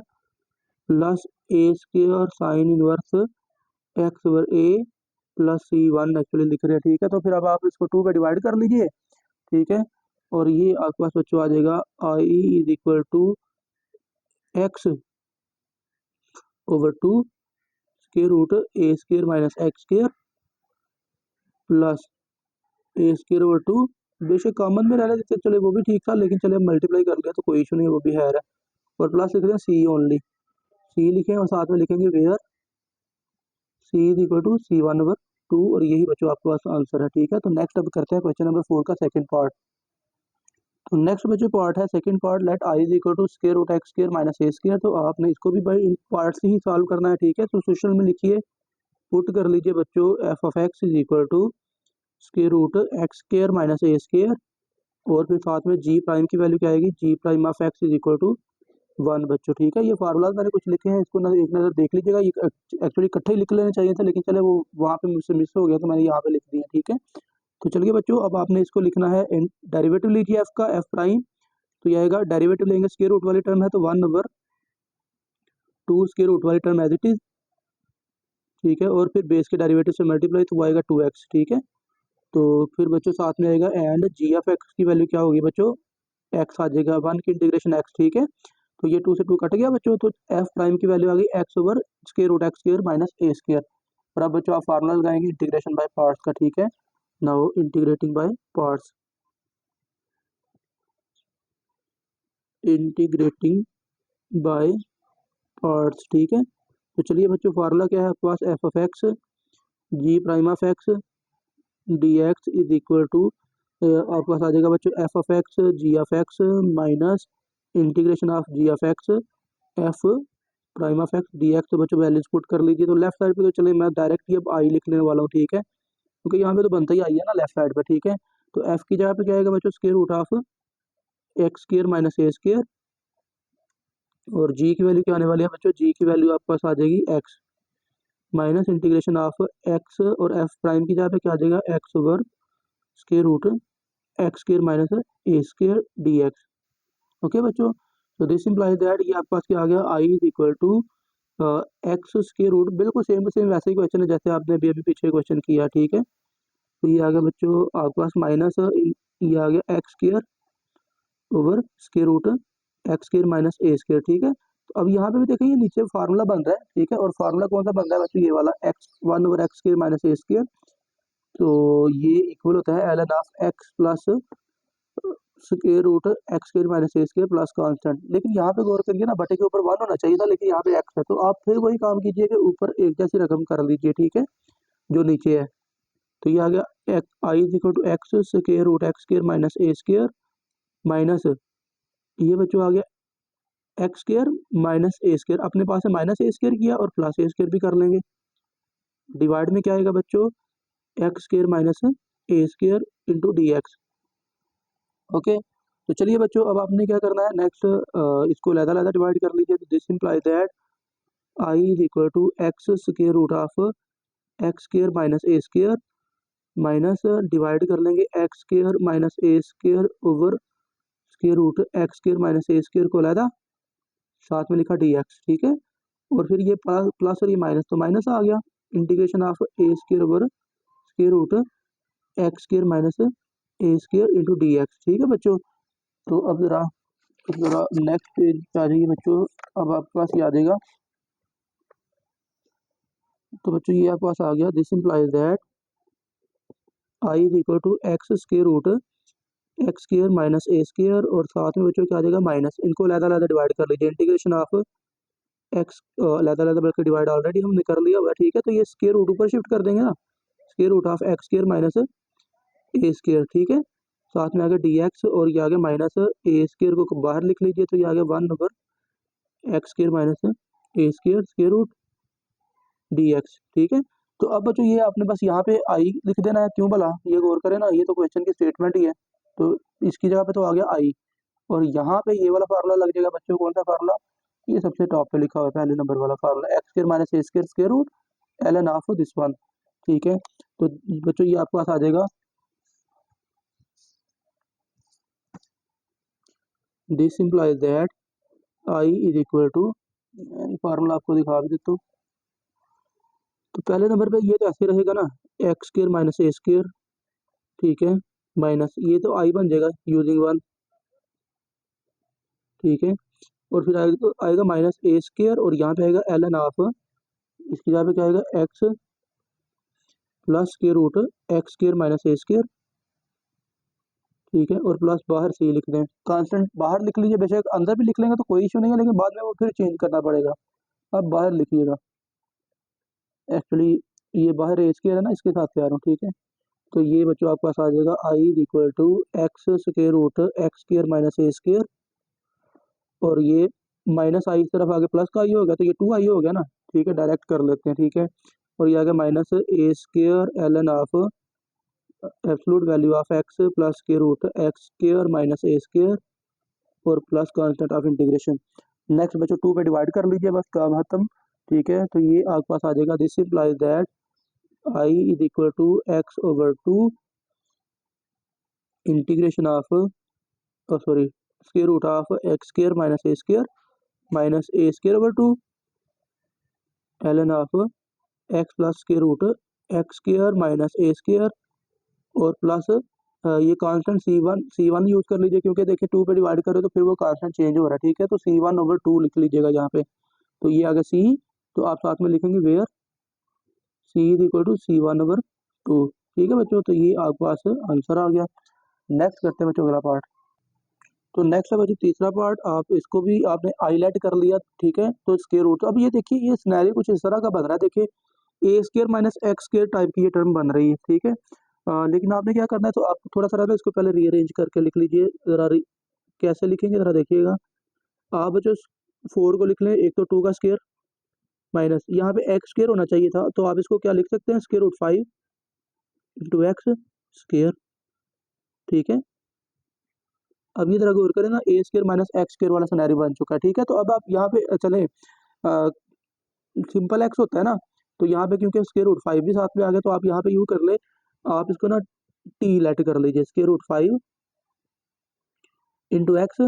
plus A square sine inverse x over A plus C one actually लिख रहे हैं। ठीक है, तो फिर अब आप इसको 2 पे डिवाइड कर लीजिए। ठीक है, और ये आपके पास बच्चों आ जाएगा I is equal to x over 2 square root A square minus x square plus A square over 2, बेशक कॉमन में रहने देते चले वो भी ठीक था, लेकिन चले मल्टीप्लाई कर लिया तो कोई इशू नहीं, वो भी है। और प्लस लिख रहे हैं सी ओनली, सी लिखें और साथ में लिखेंगे where C is equal to c 1/2, और यही बच्चों आपके पास आंसर है। ठीक है, तो नेक्स्ट अब करते हैं क्वेश्चन नंबर 4 का सेकंड पार्ट। तो नेक्स्ट बच्चों पार्ट है second part, let I is equal to square root x square minus A square. तो आपने इसको भी भाई इन पार्ट से ही सॉल्व करना है। ठीक है, तो सोल्यूशन में लिखिए, पुट कर लीजिए बच्चों, F of x is equal to square root x square minus A square, और फिर साथ में जी प्राइम की वैल्यू क्या आएगी, g prime of x is equal to 1 बच्चों। ठीक है, ये फार्मूलाज मैंने कुछ लिखे हैं, इसको एक नज़र देख लीजिएगा। ये एक्चुअली इकट्ठे ही लिख लेने चाहिए थे, लेकिन चले वो वहाँ पे मुझसे मिस हो गया, तो मैंने यहाँ पे लिख दिया। ठीक है, तो चलिए बच्चों, अब आपने इसको लिखना है, डेरिवेटिव लीजिए एफ का, एफ प्राइम, तो ये आएगा, डेरिवेटिव लेंगे स्क्वायर रूट वाली टर्म है तो 1/2 स्क्वायर रूट वाली टर्म एज इट इज। ठीक है, और फिर बेस के डेरिवेटिव से मल्टीप्लाई, तो वो आएगा 2x। ठीक है, तो फिर बच्चों साथ में आएगा एंड जी ऑफ एक्स की वैल्यू क्या होगी बच्चों, एक्स आ जाएगा 1 की इंटीग्रेशन एक्स। ठीक है, तो ये 2 से 2 कट गया बच्चों, तो एफ प्राइम की वैल्यू आ गई x over square root x square minus ए स्क्वायर। और अब बच्चों आप फार्मूला लगाएंगे इंटीग्रेशन बाय पार्ट्स का। ठीक है, now integrating by parts, integrating by parts. ठीक है, तो चलिए बच्चों, फार्मूला क्या है आपके पास, f of x ji prime of x D x is equal to, आपके पास आ जाएगा बच्चों F of x ji of x minus integration of g of x F prime of x D x. तो बच्चों वैल्यूज पुट कर लीजिए, तो लेफ्ट साइड पे तो चलिए मैं डायरेक्ट ही अब आई लिख लेने वाला हूँ। ठीक है, क्योंकि यहाँ पे तो बनता ही आई है ना लेफ्ट साइड पे। ठीक है, तो एफ की जगह पे क्या आएगा बच्चों, square root of x square minus A square, और जी की वैल्यू क्या आने वाली है बच्चों, जी की वैल्यू आपके पास आ जाएगी x. Minus integration of x और एफ प्राइम की जगह पे क्या आ जाएगा, x over square root x square minus ए स्क्वायर डी एक्स। ओके बच्चों, तो दिस इम्प्लाइज दैट ये आपके पास क्या आ गया, I is equal to x square root, बिल्कुल सेम टू सेम वैसे ही क्वेश्चन है जैसे आपने अभी अभी पीछे क्वेश्चन किया, ठीक है। तो ये आ गया बच्चों आपके पास माइनस ये आ गया x square over square root x square minus ए स्क्वायर, ठीक है। तो अब यहाँ पे भी देखें ये नीचे फार्मूला बन रहा है, ठीक है, और फार्मूला कौन सा बन रहा है बच्चों, ये वाला x one over x square minus ए स्क्वायर। तो ये इक्वल होता है l N of x plus square root x square minus A square plus constant. लेकिन यहाँ पे गौर करिए ना, बटे के ऊपर वन होना चाहिए था, लेकिन यहाँ पे एक्स है, तो आप फिर वही काम कीजिए कि ऊपर एक जैसी रकम कर लीजिए, ठीक है, जो नीचे है। तो ये आ गया I is equal to x square root x square minus A square minus ये बच्चों आ गया एक्स स्क्वायर माइनस ए स्क्वायर, अपने पास है माइनस ए स्क्वायर किया और प्लस ए स्क्वायर भी कर लेंगे। डिवाइड में क्या आएगा बच्चों, एक्स स्क्वायर माइनस ए square into D x. Okay, तो चलिए बच्चों अब आपने क्या करना है नेक्स्ट, इसको अलग-अलग डिवाइड कर लीजिए। तो this implies that I is equal to x square root of x square minus A square minus divide कर लेंगे एक्स स्क्वायर माइनस ए square over square root x square minus ए स्क्वायर को अलग साथ में लिखा डी एक्स, ठीक है। और फिर ये प्लस और ये माइनस, तो माइनस आ गया, integration of A square over square root x square minus A square into D x, ठीक है बच्चों। तो अब जरा नेक्स्ट पेज पे आ जाइए बच्चों। अब आपके पास ये आ जाएगा, तो बच्चों ये आपके पास आ गया, this implies that I is equal to x square root x square minus A square, और साथ में बच्चों क्या आ जाएगा माइनस, इनको अलग-अलग डिवाइड कर लीजिए, इंटीग्रेशन ऑफ एक्स अलग-अलग बल्कि डिवाइड ऑलरेडी हमने कर लिया हुआ है, ठीक है। तो ये स्क्वायर रूट ऊपर शिफ्ट कर देंगे ना, square root of x square minus A square, ठीक है। साथ में आ गया डी एक्स और ये आ गया माइनस ए स्क्वायर को बाहर लिख लीजिए, तो ये आ गया one over x square minus ए square square root d x, ठीक है। तो अब बच्चों ये आपने बस यहाँ पे आई लिख देना है, क्यों भला, ये गौर करें ना, ये तो क्वेश्चन की स्टेटमेंट ही है, तो इसकी जगह पे तो आ गया आई, और यहाँ पे ये वाला फार्मूला लग जाएगा बच्चों, कौन सा फार्मूला, ये सबसे टॉप पे लिखा हुआ है पहले नंबर वाला formula, X square minus A square square root L N of this one, ठीक है। तो बच्चों ये आपके पास आ जाएगा, this implies that I is equal to, formula आपको दिखा भी देता हूँ। तो पहले नंबर पे ये तो ऐसे रहेगा ना, एक्स स्क्वायर माइनस ए स्क्वायर, ठीक है, माइनस ये तो आई बन जाएगा यूजिंग वन, ठीक है। और फिर आएगा माइनस ए स्क्वायर और यहाँ पे आएगा एल एन ऑफ, इसकी जगह पे क्या आएगा x plus square root x square minus ए स्क्वायर, ठीक है, और प्लस बाहर से लिख दें, कांस्टेंट बाहर लिख लीजिए, बेशक अंदर भी लिख लेंगे तो कोई इशू नहीं है, लेकिन बाद में वो फिर चेंज करना पड़ेगा, अब बाहर लिखिएगा। एक्चुअली ये बाहर ए स्क्वायर है ना, इसके साथ तैयार हूँ, ठीक है। तो ये बच्चों आपके पास आ जाएगा I is equal to x square root x square minus A square, और ये माइनस आई इस तरफ आगे प्लस का आई हो गया, तो ये टू आई हो गया ना, ठीक है, डायरेक्ट कर लेते हैं, ठीक है। और ये आ गया minus A square l N of absolute value of x plus square root x square minus A square और plus constant of integration. Next बच्चों टू पे डिवाइड कर लीजिए, बस काम खत्म, ठीक है। तो ये आपके पास आ जाएगा, this implies that I is equal to x over two integration of sorry square root of x square minus A square minus A square over two L N of x plus square root x square minus A square और plus ये constant C one use कर लीजिए, क्योंकि देखिए to पे divide करो तो फिर वो कांस्टेंट चेंज हो रहा है, ठीक है। तो सी वन ओवर टू लिख लीजिएगा यहाँ पे, तो ये आ गया सी, तो आप साथ में लिखेंगे where C is equal to C one over two, ठीक है बच्चों। तो ये आपके पास आंसर आ गया। नेक्स्ट करते हैं बच्चों अगला पार्ट। तो नेक्स्ट है बच्चों तीसरा पार्ट, आप इसको भी आपने हाईलाइट कर लिया, ठीक है। तो स्क्वायर रूट, अब ये देखिए ये सिनेरियो कुछ इस तरह का बन रहा है, देखिए a square minus x square type की ये टर्म बन रही है, ठीक है। लेकिन आपने क्या करना है, तो आप थोड़ा सा ना इसको पहले रीअरेंज करके लिख लीजिए जरा, कैसे लिखेंगे जरा देखिएगा आप बच्चों, फोर को लिख लें, एक तो टू का स्क्वायर माइनस यहाँ पे एक्स स्क्वायर होना चाहिए था, तो आप इसको क्या लिख सकते हैं, square root five into X square, ठीक है। अब ये जरा गौर करें ना, A square minus x square वाला सिनेरियो बन चुका है, ठीक है। तो अब आप यहाँ पे चले, सिंपल एक्स होता है ना, तो यहाँ पे क्योंकि स्क्वायर रूट 5 भी साथ में आ गया, तो आप यहाँ पे यूँ कर ले, आप इसको ना टी लेट कर लीजिए, स्क्वायर रूट 5 इंटू एक्स,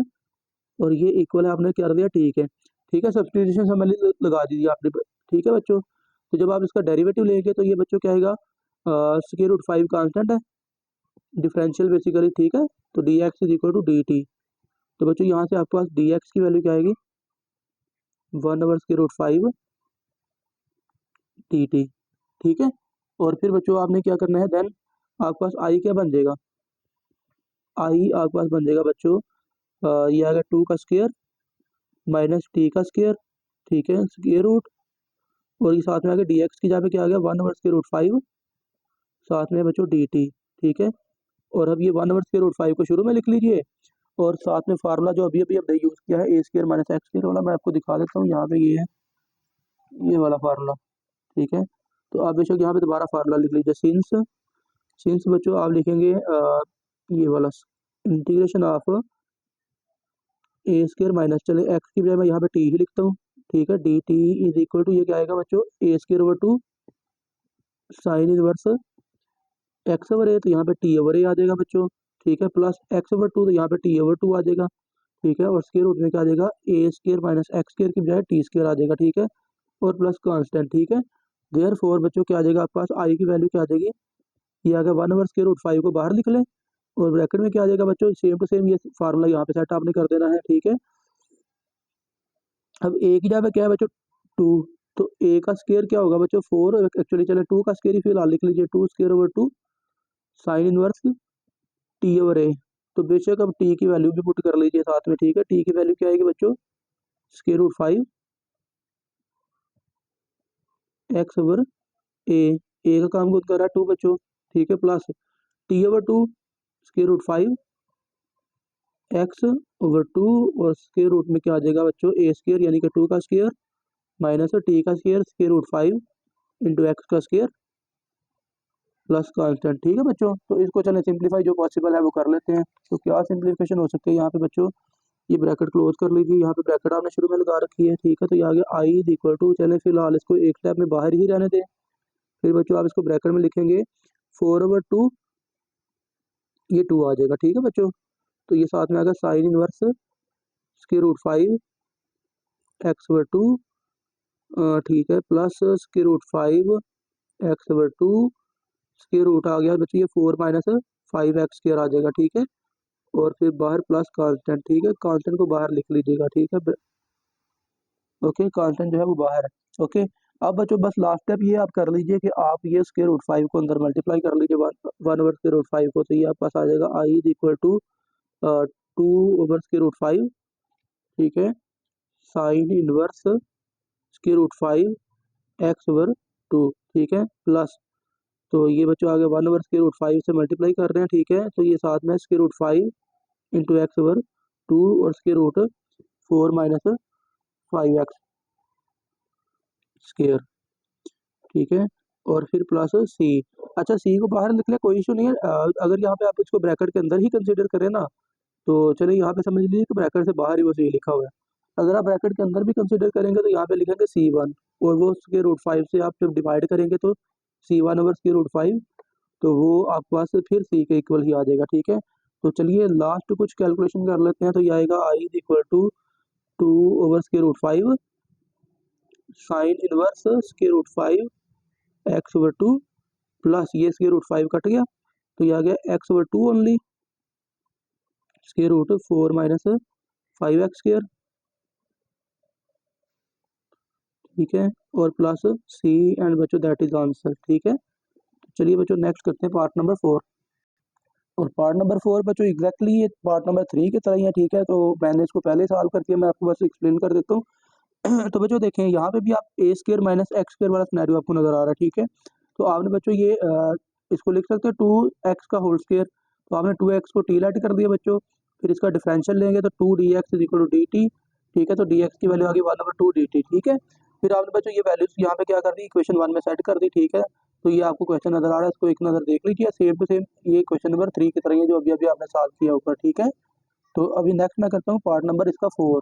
और ये इक्वल है आपने कर दिया, ठीक है, सब्सटीट्यूशन समझ लगा दीजिए आपने, ठीक है बच्चों। तो जब आप इसका डेरिवेटिव लेंगे तो ये बच्चों क्या आएगा, स्क्वायर रूट 5 कांस्टेंट है, डिफरेंशियल बेसिकली, ठीक है। तो D x is equal to D T. तो बच्चों यहाँ से आपके पास डी एक्स की वैल्यू क्या आएगी, 1/√5 टी टी, ठीक है। और फिर बच्चों आपने क्या करना है, देन आपके पास आई क्या बन जाएगा, आई आपके पास बन जाएगा बच्चों, ये आ गया 2 का स्क्वायर माइनस टी का स्क्वायर, ठीक है, स्क्वायर रूट, और ये साथ में आ गया डी एक्स की जगह पे क्या आ गया, 1/√5 साथ में बच्चों डी टी, ठीक है। और अब ये 1/√5 को शुरू में लिख लीजिए, और साथ में फार्मूला जो अभी अभी हमने यूज़ किया है a square minus x square वाला, मैं आपको दिखा देता हूँ, यहाँ पे ये है, ये वाला फार्मूला, ठीक है। तो आप बेशक यहाँ पे दोबारा फार्मूला लिख लीजिए, सिंस बच्चों आप लिखेंगे ये वाला integration of A square minus, चले एक्स की बजाय मैं यहाँ पे टी ही लिखता हूँ, ठीक है, d t is equal to, ये क्या आएगा बच्चों, a square over 2 sine inverse x over a, तो यहाँ पे टी ओवर ए आ जाएगा बच्चों, ठीक है, प्लस एक्स ओवर 2, तो यहाँ पे टी ओवर 2 आ जाएगा, ठीक है, और स्क्वायर रूट में क्या आ जाएगा, ए स्क्वायर माइनस एक्स स्क्वायर की बजाय टी स्क्वायर आ जाएगा, ठीक है, और प्लस कांस्टेंट, ठीक है। देयरफॉर बच्चों क्या आ जाएगा आपके पास, आई की वैल्यू क्या आ जाएगी, ये आ गया 1/√5 को बाहर लिख लें, और ब्रैकेट में क्या आ जाएगा बच्चों, सेम टू सेम ये फार्मूला यहाँ पे सेट आपने कर देना है, ठीक है। अब ए की जगह क्या है बच्चों, 2, तो ए का स्क्वायर क्या होगा बच्चों, 4, एक्चुअली चले 2 का स्क्वायर ही फिलहाल लिख लीजिए, 2 square over 2 sine inverse t over a. तो बेशक अब टी की वैल्यू भी पुट कर लीजिए साथ में, ठीक है, टी की वैल्यू क्या आएगी बच्चों, स्क्वायर रूट 5 एक्स ओवर ए का काम खुद कर रहा है 2 बच्चों, ठीक है, plus T over 2 square root 5 x over 2, और स्क्वायर रूट में क्या आ जाएगा बच्चों, ए स्क्वायर यानी कि 2 का स्क्वायर माइनस टी का square square root 5 into X का स्क्वायर प्लस कांस्टेंट, ठीक है बच्चों। तो इसको चले सिंप्लीफाई जो पॉसिबल है वो कर लेते हैं। तो क्या सिंप्लीफिकेशन हो सकती है यहाँ पे बच्चों, ये ब्रैकेट क्लोज कर लीजिए, यहाँ पे ब्रैकेट आपने शुरू में लगा रखी है, ठीक है। तो ये आ गया आई इज इक्वल टू, चले फिलहाल इसको एक स्टेप में बाहर ही रहने दें, फिर बच्चों आप इसको ब्रैकेट में लिखेंगे 4/2, ये 2 आ जाएगा, ठीक है बच्चों। तो ये साथ में आ गया sine inverse square root 5 x over 2, ठीक है, plus square root 5 x over 2, square root आ गया बच्चों ये 4 माइनस 5x स्क्वायर आ जाएगा, ठीक है, और फिर बाहर प्लस कांस्टेंट, ठीक है, कांस्टेंट को बाहर लिख लीजिएगा, ठीक है, ओके, कांस्टेंट जो है वो बाहर है, ओके। अब बच्चों बस लास्ट स्टेप ये आप कर लीजिए कि आप ये स्क्वायर रूट 5 को अंदर मल्टीप्लाई कर लीजिए 1/√5 को, तो ये आपके पास आ जाएगा आई इज इक्वल टू 2/√5, ठीक है, sine inverse square root 5 x over 2, ठीक है, प्लस, तो ये बच्चों आगे 1/√5 से मल्टीप्लाई कर रहे हैं, ठीक है, तो ये साथ में square root 5 into X over 2 और square root 4 minus 5x square, ठीक है, और फिर प्लस सी। अच्छा, सी को बाहर निकले कोई इशू नहीं है, अगर यहाँ पे आप इसको ब्रैकेट के अंदर ही कंसीडर करें ना, तो चलिए यहाँ पे समझ लीजिए कि ब्रैकेट से बाहर ही वो सी लिखा हुआ है। अगर आप ब्रैकेट के अंदर भी कंसीडर करेंगे तो यहाँ पे लिखेंगे C1, और वो स्क्वायर रूट 5 से आप जब डिवाइड करेंगे तो C1/√5, तो वो आपके पास फिर सी के इक्वल ही आ जाएगा, ठीक है। तो चलिए लास्ट कुछ कैलकुलेशन कर लेते हैं। तो ये आएगा I is equal to 2/√5 sine inverse square root 5 x over 2, plus ये स्क्वायर रूट 5 कट गया, तो ये आ गया x over 2 only square root 4 minus 5x square, ठीक है, और प्लस सी, एंड बच्चों दैट इज आंसर, ठीक है। तो चलिए बच्चों नेक्स्ट करते हैं पार्ट नंबर 4, और पार्ट नंबर 4 बच्चों एग्जैक्टली ये पार्ट नंबर 3 की तरह ही है, ठीक है। तो मैंने इसको पहले सॉल्व कर दिया, मैं आपको बस एक्सप्लेन कर देता हूँ। तो बच्चों देखें यहाँ पे भी आप ए स्क्वायर माइनस एक्स स्क्वायर वाला सिनेरियो आपको नजर आ रहा है, ठीक है। तो आपने बच्चों ये इसको लिख सकते हैं 2x का होल स्क्वायर, तो आपने 2x को टी लेट कर दिया बच्चों, फिर इसका डिफरेंशियल लेंगे तो 2dx is equal to dt, ठीक है। तो dx की वैल्यू आ गई 1/2dt, ठीक है। फिर आपने बच्चों ये वैल्यूज यहाँ पे क्या कर दी, इक्वेशन 1 में सेट कर दी, ठीक है। तो ये आपको क्वेश्चन नजर आ रहा है, इसको एक नज़र देख लीजिए, सेम टू सेम ये क्वेश्चन नंबर 3 की तरह ही है जो अभी अभी आपने सॉल्व किया ऊपर, ठीक है। तो अभी नेक्स्ट मैं करता हूँ पार्ट नंबर इसका 4,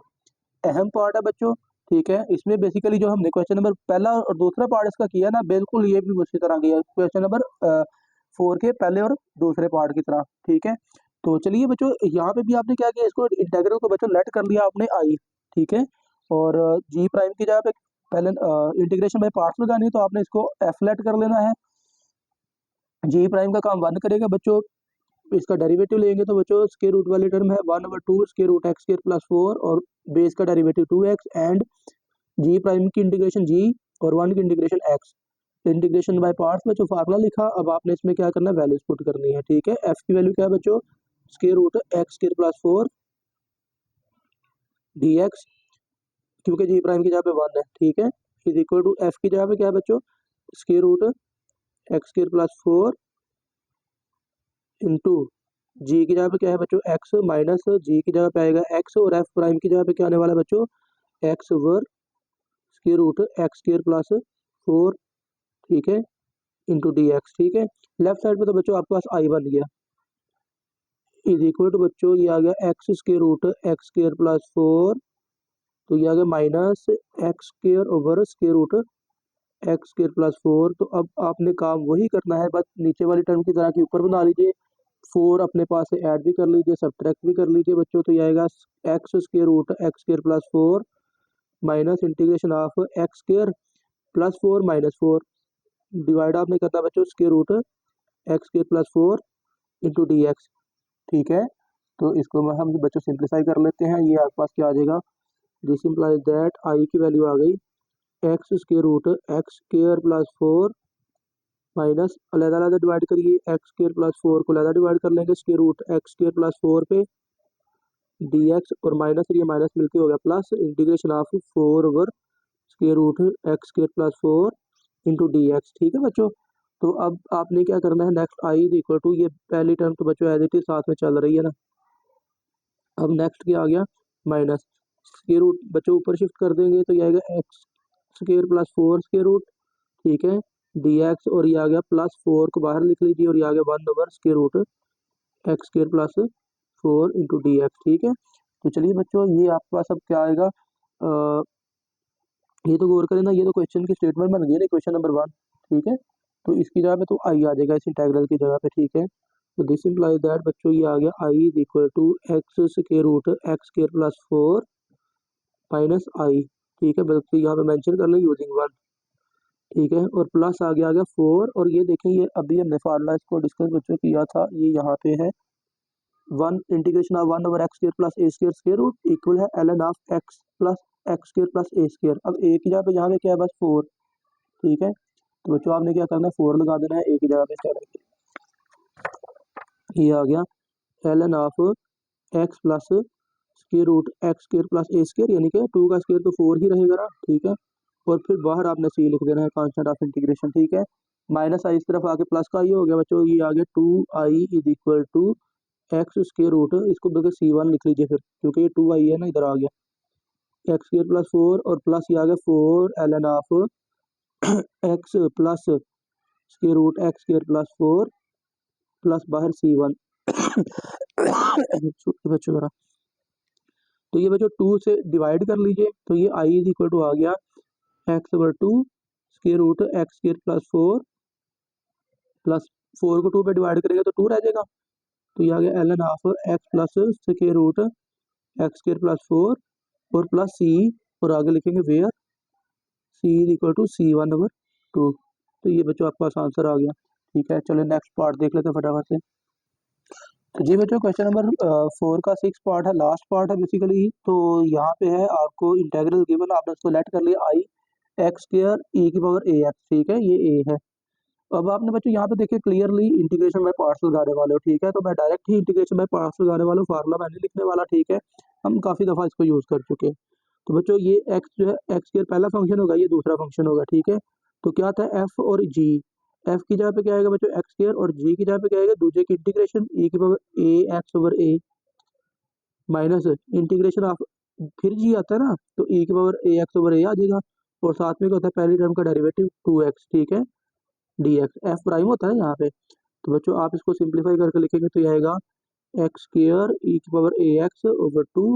अहम पार्ट है बच्चों। ठीक है। इसमें बेसिकली जो हमने क्वेश्चन नंबर पहला और दूसरा पार्ट इसका किया ना, बिल्कुल ये भी उसी तरह किया क्वेश्चन नंबर 4 के पहले और दूसरे पार्ट की तरह, ठीक है। तो चलिए बच्चों, यहाँ पे भी आपने क्या किया, इसको इंटीग्रल को बच्चों लेट कर लिया आपने आई, ठीक है। और जी प्राइम की जगह पे पहले इंटीग्रेशन बाय पार्ट्स लगानी है, तो आपने इसको एफ लेट कर लेना है। जी प्राइम का काम 1 करेगा बच्चों, इसका डेरिवेटिव लेंगे तो बच्चों स्क्वायर रूट वाली टर्म है 1/2 square root x square plus 4 और बेस का derivative 2x and G prime की इंटीग्रेशन जी और 1 की integration x। Integration by parts में जो फार्मूला लिखा, अब आपने इसमें क्या करना है, वैल्यूज पुट करनी है, ठीक है। f की वैल्यू क्या है बच्चों, square root x square plus 4 dx, क्योंकि जी प्राइम की जगह पे 1 है, ठीक है, इज इक्वल टू f की जगह पे क्या है बच्चों, square root x square plus 4 into g की जगह पे क्या है बच्चों x माइनस जी की जगह पे आएगा x और f प्राइम की जगह पे क्या आने वाला है बच्चों x over square root x square plus 4, ठीक है, इंटू डी एक्स, ठीक है। लेफ्ट साइड पे तो बच्चों आपके पास आई बन गया, इज इक्वल टू बच्चों ये आ गया x square root x square plus 4, तो ये आ गया minus x square over square root x square plus 4। तो अब आपने काम वही करना है, बस नीचे वाली टर्म की तरह के ऊपर बना लीजिए, 4 अपने पास से ऐड भी कर लीजिए, सब्ट्रैक्ट भी कर लीजिए बच्चों, तो ये आएगा x square root x square plus 4 minus integration of x square plus 4 minus 4, divide आपने करना बच्चों square root x square plus 4 into D x, ठीक है। तो इसको हम बच्चों सिंप्लीफाई कर लेते हैं, ये आपके पास क्या आ जाएगा, दिस इम्प्लाइज दैट आई की वैल्यू आ गई x square root x square plus 4 minus अलग-अलग डिवाइड करिए, एक्स स्क्वायर प्लस 4 को अलग डिवाइड कर लेंगे square root x square plus 4 पे dx और माइनस ये माइनस मिलके हो गया plus integration of 4 over square root x square plus 4 into D x, ठीक है बच्चों। तो अब आपने क्या करना है, next I is equal to, ये पहली टर्म तो बच्चों एज इट इज साथ में चल रही है ना, अब नेक्स्ट क्या आ गया माइनस स्क्वायर रूट बच्चों ऊपर शिफ्ट कर देंगे, तो ये आएगा x square plus 4 square root, ठीक है, डी एक्स और ये आ गया प्लस 4 को बाहर लिख लीजिए और ये आ गया 1 over square root x square plus 4 into D x, ठीक है। तो चलिए बच्चों, ये आपके पास अब क्या आएगा, ये तो गौर करें ना, ये तो क्वेश्चन की स्टेटमेंट बन गई है क्वेश्चन नंबर 1, ठीक है। तो इसकी जगह पे तो आई आ जाएगा इस इंटीग्रल की जगह पे, ठीक है। तो दिस इम्प्लाइज दैट बच्चों ये आ गया I is equal to x square root x square plus 4 minus I, ठीक है, बल्कि यहाँ पे मेंशन कर लें यूजिंग 1, ठीक है, और प्लस आ गया 4, और ये देखें ये अभी हमने फार्मूला इसको डिस्कस बच्चों किया था, ये यहाँ पे है 1 integration of 1 over x square plus A square square root equal है ln of x plus x square plus A square. अब ए की जगह पे यहाँ पे क्या है बस 4, ठीक है। तो बच्चों आपने क्या करना है, 4 लगा देना है, ए की जगह पे क्या रहेगा, ये आ गया ln of x plus square root x square plus A square, यानी कि 2 का स्क्वायर तो 4 ही रहेगा ना, ठीक है। और फिर बाहर आपने सी लिख देना है कांस्टेंट ऑफ इंटीग्रेशन, ठीक है। माइनस आई इस तरफ आके प्लस का ये हो गया बच्चों, ये आ गया 2i is equal to x square root, इसको बल्कि C1 लिख लीजिए फिर, क्योंकि ये 2i है ना, इधर आ गया एक्स स्क्वायर प्लस 4 और प्लस ये आ गया 4 ln of x plus square root x square plus 4 plus बाहर C1 बच्चों जरा, तो ये बच्चों 2 से डिवाइड कर लीजिए, तो ये i इज इक्वल टू आ गया x over 2 square root x square plus 4 plus 4 को 2 पे डिवाइड करेगा तो 2 रह जाएगा, तो ये आ गया ln of x plus square root x square plus 4 और प्लस सी, और आगे लिखेंगे where C is equal to C1 over 2। तो ये बच्चों आपके पास आंसर आ गया, ठीक है। चलो नेक्स्ट पार्ट देख लेते हैं फटाफट से। तो जी बच्चों, क्वेश्चन नंबर 4 का 6 पार्ट है, लास्ट पार्ट है बेसिकली। तो यहाँ पे है आपको इंटीग्रल गिवन, आपने उसको लेट कर लिया आई एक्स स्क्वायर ई की पावर ए एक्स, ठीक है, ये ए है। अब आपने बच्चों यहाँ पे देखिए क्लियरली इंटीग्रेशन बाय पार्ट्स लगाने वाले हो, ठीक है। तो मैं direct he integration by parts लगाने वाला हूँ, फार्मूला मैंने लिखने वाला, ठीक है, हम काफ़ी दफ़ा इसको यूज़ कर चुके हैं। तो बच्चों ये एक्स जो है एक्स स्क्वायर पहला फंक्शन होगा, ये दूसरा फंक्शन होगा, ठीक है। तो क्या था एफ और जी, एफ की जगह पे क्या आएगा बच्चों एक्स स्क्वायर और जी की जगह पे क्या आएगा दूसरे की इंटीग्रेशन ई की power A X over A minus integration of फिर जी आता है ना, तो ई की पावर ए एक्स ओवर ए आ जाएगा, और साथ में क्या होता है पहली टर्म का डेरिवेटिव 2x, ठीक है, डी एक्स एफ प्राइम होता है यहाँ पे। तो बच्चों आप इसको सिंप्लीफाई करके लिखेंगे तो ये आएगा एक्स स्क्वायर ई की power A X over 2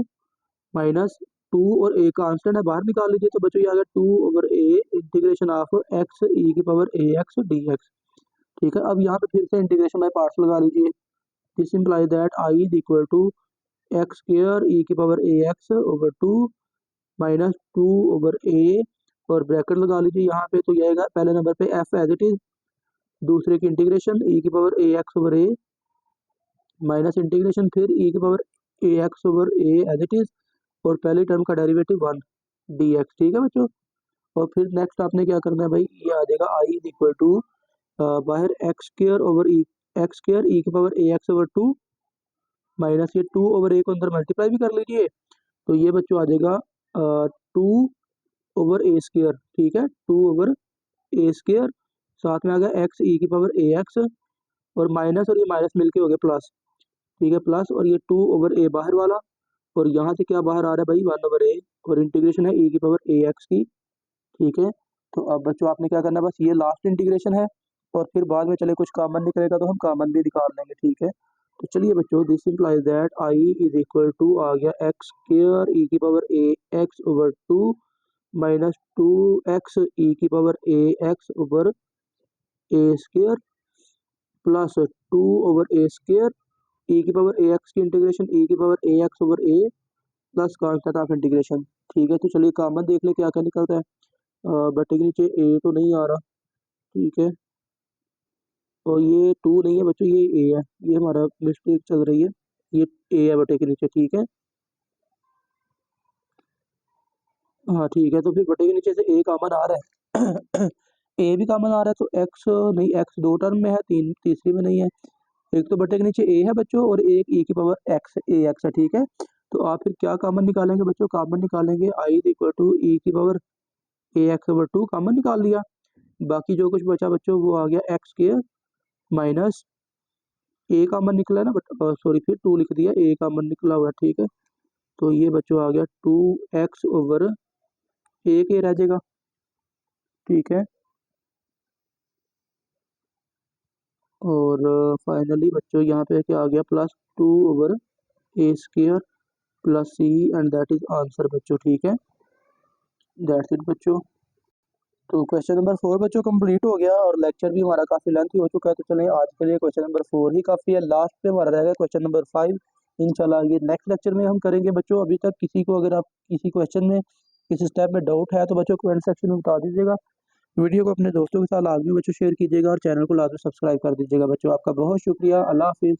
minus two और ए कांस्टेंट है, बाहर निकाल लीजिए। तो बच्चों ये आ गया 2/a integration of x e की पावर ax dx। ठीक है, अब यहाँ पे फिर से इंटीग्रेशन बाय पार्ट्स लगा लीजिए। This imply that i is equal to x square e की power ax over 2 minus 2/a और ब्रैकेट लगा लीजिए यहाँ पे। तो ये आएगा पहले नंबर पे f एज इट इज, दूसरे की इंटीग्रेशन e की power ax over a minus integration फिर e की power ax over a as it is और पहली टर्म का डेरिवेटिव 1 dx। ठीक है बच्चों, और फिर नेक्स्ट आपने क्या करना है भाई, ये आ जाएगा i इज इक्वल टू बाहर एक्स स्क्वायर ई की पावर ax ओवर 2 माइनस ये 2/a को अंदर मल्टीप्लाई भी कर लीजिए। तो ये बच्चों आ जाएगा 2/a स्क्वायर। ठीक है, 2/a स्क्वायर, साथ में आ गया एक्स ई की पावर ax और माइनस और ये माइनस मिलके हो गया प्लस। ठीक है, प्लस और ये 2/a बाहर वाला और यहाँ से क्या बाहर आ रहा है भाई 1/a और इंटीग्रेशन है e की पावर ax की। ठीक है, तो अब बच्चों आपने क्या करना है, बस ये लास्ट इंटीग्रेशन है और फिर बाद में चले कुछ कॉमन निकलेगा तो हम कॉमन भी निकाल लेंगे। ठीक है, तो चलिए बच्चों, this implies that i is equal to आ गया एक्स स्क्वायर ई की power ax over 2 minus 2x e की power ax over a square plus 2/a square e की पावर ax की इंटीग्रेशन e की power ax over a plus constant of integration. ठीक है, तो चलिए कॉमन देख ले क्या क्या निकलता है। बटे के नीचे a तो नहीं आ रहा। ठीक है, और ये 2 नहीं है बच्चों, ये a है, ये हमारा मिस्टेक चल रही है, ये a है बटे के नीचे। ठीक है, हाँ ठीक है, तो फिर बटे के नीचे से a कॉमन आ रहा है a भी कॉमन आ रहा है, तो x नहीं, x दो टर्म में है, तीसरी में नहीं है। एक तो बटे के नीचे a है बच्चों और एक e की पावर x ax है। ठीक है, तो आप फिर क्या कॉमन निकालेंगे बच्चों, कॉमन निकालेंगे i इक्वल टू e की पावर ax ओवर 2 कॉमन निकाल लिया। बाकी जो कुछ बचा बच्चों वो आ गया x square minus a common निकला है ना, बट सॉरी फिर 2 लिख दिया, a कॉमन निकला हुआ है। ठीक है, तो ये बच्चों आ गया 2x ओवर a के रह जाएगा। ठीक है, और फाइनली बच्चों यहाँ पे क्या आ गया, plus 2/a square plus c and that is answer बच्चों। ठीक है, दैट्स इट बच्चों। तो क्वेश्चन नंबर 4 बच्चों कंप्लीट हो गया और लेक्चर भी हमारा काफ़ी लेंथी हो चुका है। तो चलिए आज के लिए क्वेश्चन नंबर 4 ही काफ़ी है, लास्ट पे हमारा रहेगा क्वेश्चन नंबर 5 इंशाल्लाह। ये नेक्स्ट लेक्चर में हम करेंगे बच्चों। अभी तक किसी को अगर आप किसी क्वेश्चन में किसी स्टेप में डाउट है तो बच्चों कमेंट सेक्शन में बता दीजिएगा। वीडियो को अपने दोस्तों के साथ लाजमी बच्चों शेयर कीजिएगा और चैनल को लाजमी सब्सक्राइब कर दीजिएगा बच्चों। आपका बहुत शुक्रिया, अल्लाह हाफिज़।